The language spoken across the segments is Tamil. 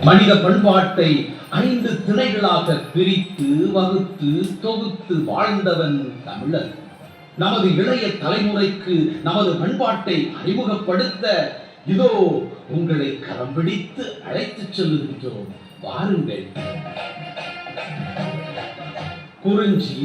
மனித பண்பாட்டை 5 திணைகளாக பிரித்து வகுத்து தொகுத்து வாழ்ந்தவன் தமிழன். நமது இளைய தலைமுறைக்கு நமது பண்பாட்டை அறிமுகப்படுத்த இதோ உங்களை கரம் பிடித்து அழைத்துச் செல்லுகின்றோம். வாருங்கள். குறிஞ்சி,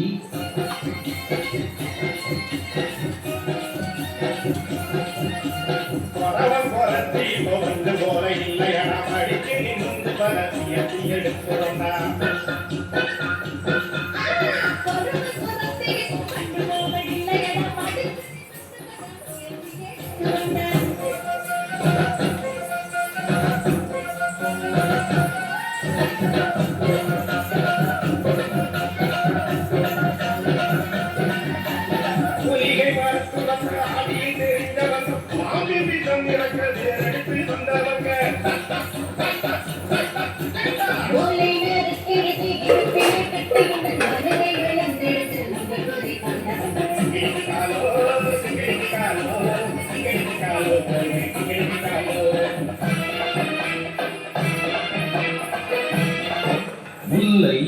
முல்லை,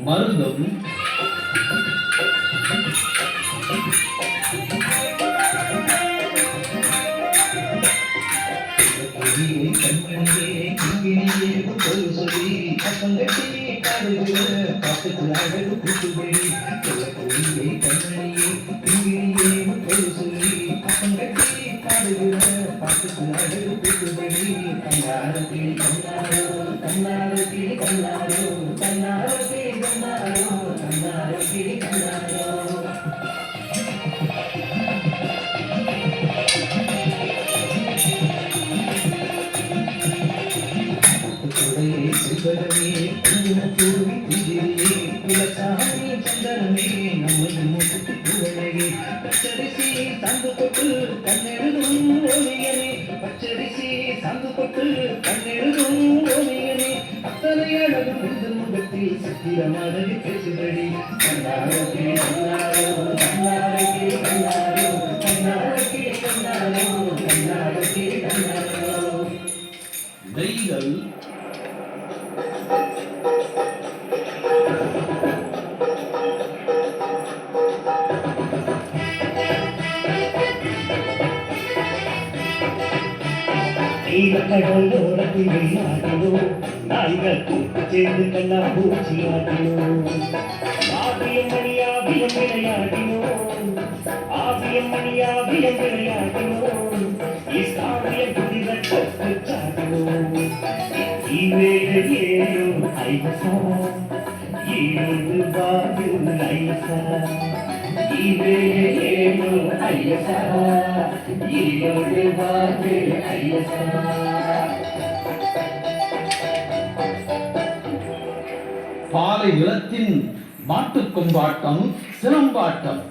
மருதம், நெய்தல், கடலோரத்தில் விளையாடினோ நாய்கள் கூட்டு சேர்ந்து கண்ணா பூச்சியாடினோ ஆவியம் மணியாவியம் விளையாடினோ ஆவியம் மணியாவியம் விளையாடினோ இஸ்லாமியம் குடிரட்டு சாடினோ இவேயோ ஐசா ஈரோடு பாபு ஐசா இவேயோ ஐசா ஈரோடு பாபு ஐசா. பாலை நிலத்தின் மாட்டுக் கொம்பாட்டம், சிலம்பாட்டம்.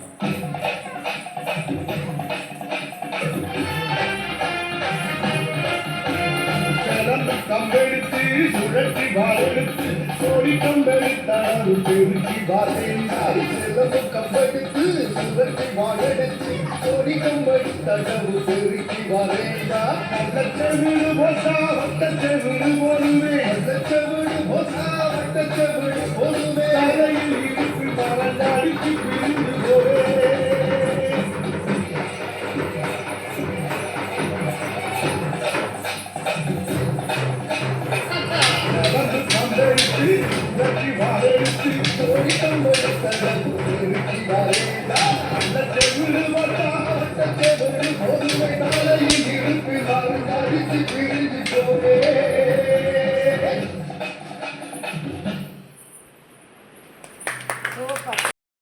கம்பெடுத்து சுழற்றி வாழெடுத்து சோடி கம்பெடுத்தாரு பெருக்கி வாழெடுத்தாரு செலவும் கம்பெடுத்து சுழற்றி வாழெடுத்து சோடி கம்பெடுத்தாரு பெருக்கி வாழேண்டா வட்டச்செவிடு போசா வட்டச்செவிடு போடுவே வட்டச்செவிடு போசா வட்டச்செவிடு போடுவே தலையில் இருக்கு மரண்டாடிக்கு பிரிந்து போவே சுழற்றி வாழெடுத்து கோடி கம்பெடுத்தடவு பெருக்கி வாழேண்டா அந்த செவிடு வட்டா செவிடு போதுமை நாளையில் இருப்பில் அடித்து